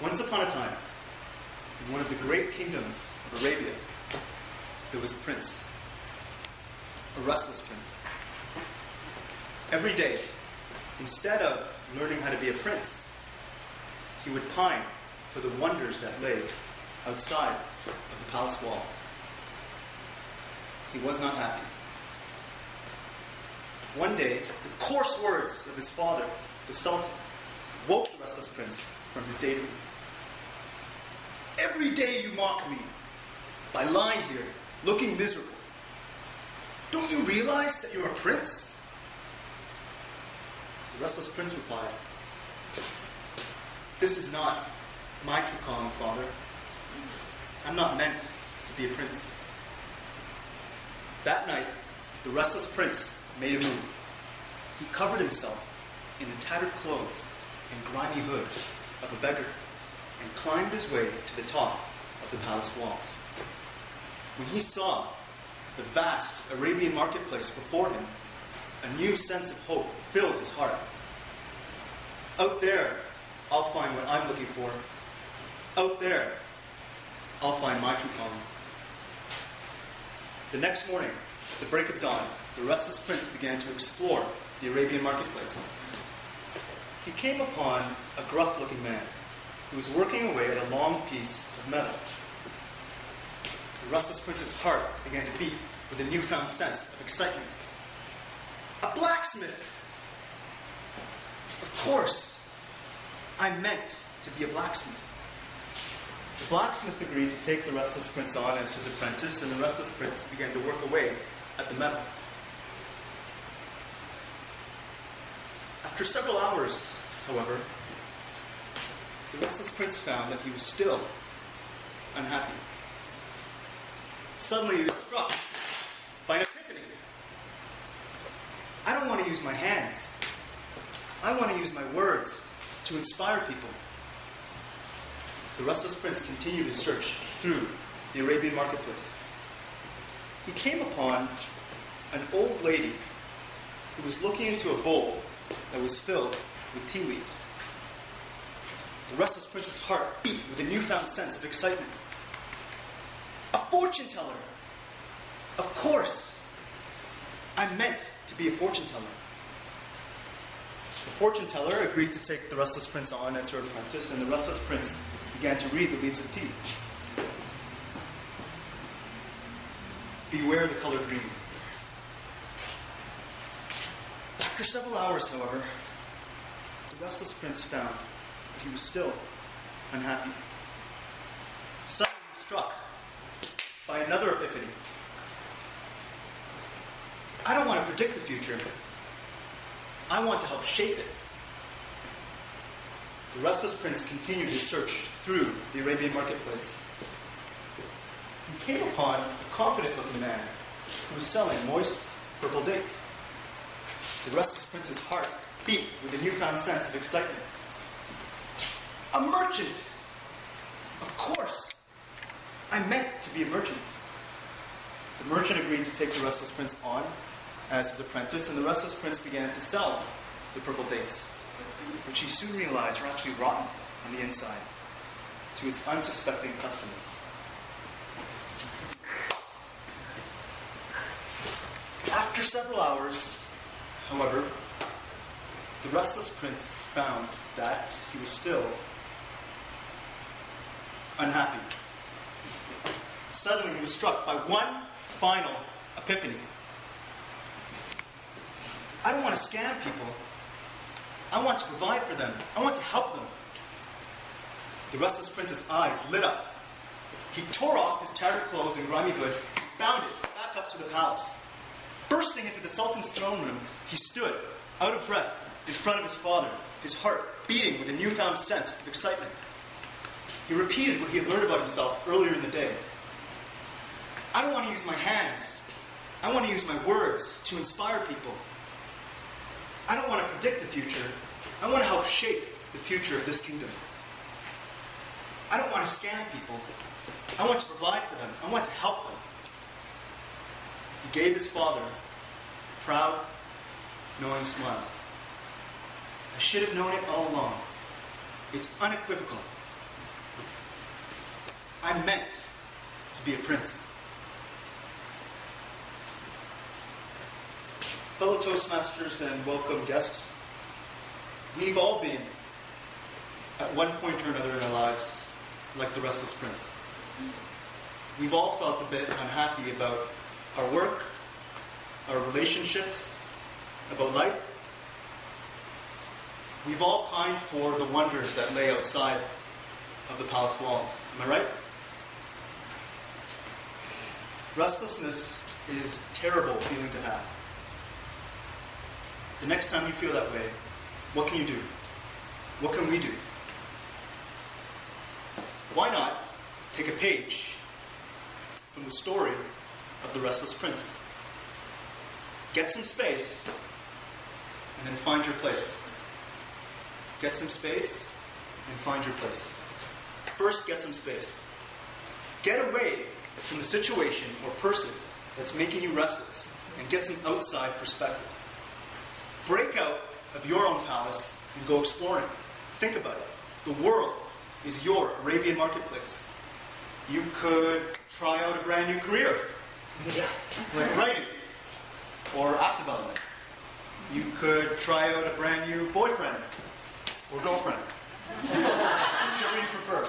Once upon a time, in one of the great kingdoms of Arabia, there was a prince, a restless prince. Every day, instead of learning how to be a prince, he would pine for the wonders that lay outside of the palace walls. He was not happy. One day, the coarse words of his father, the Sultan, woke the restless prince from his daydream. Every day you mock me by lying here, looking miserable. Don't you realize that you're a prince? The restless prince replied, "This is not my true calling, father. I'm not meant to be a prince." That night, the restless prince made a move. He covered himself in the tattered clothes and grimy hood of a beggar and climbed his way to the top of the palace walls. When he saw the vast Arabian marketplace before him, a new sense of hope filled his heart. Out there, I'll find what I'm looking for. Out there, I'll find my true calling. The next morning, at the break of dawn, the restless prince began to explore the Arabian marketplace. He came upon a gruff-looking man who was working away at a long piece of metal. The restless prince's heart began to beat with a newfound sense of excitement. A blacksmith! Of course, I'm meant to be a blacksmith. The blacksmith agreed to take the restless prince on as his apprentice, and the restless prince began to work away at the metal. After several hours, however, the restless prince found that he was still unhappy. Suddenly he was struck by an epiphany. I don't want to use my hands. I want to use my words to inspire people. The restless prince continued his search through the Arabian marketplace. He came upon an old lady who was looking into a bowl that was filled with tea leaves. The restless prince's heart beat with a newfound sense of excitement. A fortune teller! Of course! I'm meant to be a fortune teller. The fortune teller agreed to take the restless prince on as her apprentice, and the restless prince began to read the leaves of tea. Beware the color green. After several hours, however, the restless prince found that he was still unhappy. Suddenly he was struck by another epiphany. I don't want to predict the future. I want to help shape it. The restless prince continued his search through the Arabian marketplace. He came upon a confident-looking man who was selling moist purple dates. The restless prince's heart beat with a newfound sense of excitement. A merchant! Of course! I'm meant to be a merchant. The merchant agreed to take the restless prince on as his apprentice, and the restless prince began to sell the purple dates, which he soon realized were actually rotten on the inside, to his unsuspecting customers. After several hours, however, the restless prince found that he was still unhappy. Suddenly he was struck by one final epiphany. I don't want to scam people. I want to provide for them. I want to help them. The restless prince's eyes lit up. He tore off his tattered clothes and grimy hood, bounded back up to the palace. Bursting into the Sultan's throne room, he stood, out of breath, in front of his father, his heart beating with a newfound sense of excitement. He repeated what he had learned about himself earlier in the day. I don't want to use my hands. I want to use my words to inspire people. I don't want to predict the future. I want to help shape the future of this kingdom. I don't want to scam people. I want to provide for them. I want to help them. He gave his father a proud, knowing smile. I should have known it all along. It's unequivocal. I'm meant to be a prince. Fellow Toastmasters and welcome guests, we've all been, at one point or another in our lives, like the Restless Prince. We've all felt a bit unhappy about our work, our relationships, about life. We've all pined for the wonders that lay outside of the palace walls. Am I right? Restlessness is a terrible feeling to have. The next time you feel that way, what can you do? What can we do? Why not take a page from the story of the Restless Prince? Get some space, and then find your place. Get some space, and find your place. First, get some space. Get away from the situation or person that's making you restless, and get some outside perspective. Break out of your own palace and go exploring. Think about it. The world is your Arabian marketplace. You could try out a brand new career, like writing or app development. You could try out a brand new boyfriend or girlfriend, whichever you prefer.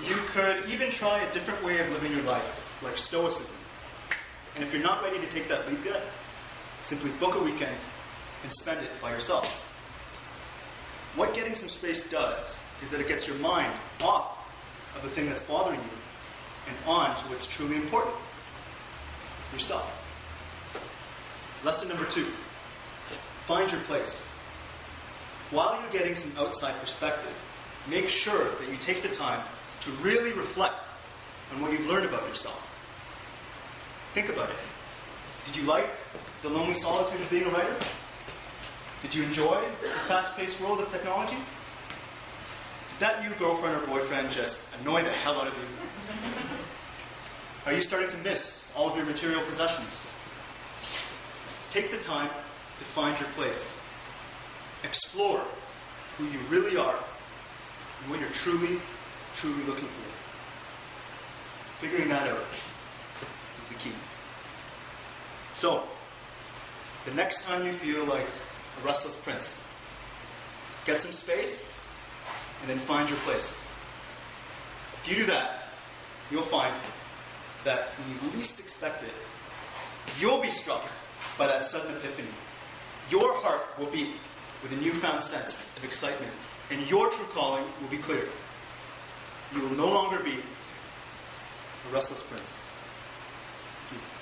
You could even try a different way of living your life, like stoicism. And if you're not ready to take that leap yet, simply book a weekend and spend it by yourself. What getting some space does is that it gets your mind off of the thing that's bothering you and on to what's truly important, yourself. Lesson number 2, find your place. While you're getting some outside perspective, make sure that you take the time to really reflect on what you've learned about yourself. Think about it. Did you like the lonely solitude of being a writer? Did you enjoy the fast-paced world of technology? Did that new girlfriend or boyfriend just annoy the hell out of you? Are you starting to miss all of your material possessions? Take the time to find your place. Explore who you really are and what you're truly, truly looking for. Figuring that out is the key. So, the next time you feel like a restless prince, get some space and then find your place. If you do that, you'll find that when you least expect it, you'll be struck by that sudden epiphany. Your heart will beat with a newfound sense of excitement, and your true calling will be clear. You will no longer be a restless prince. Thank you.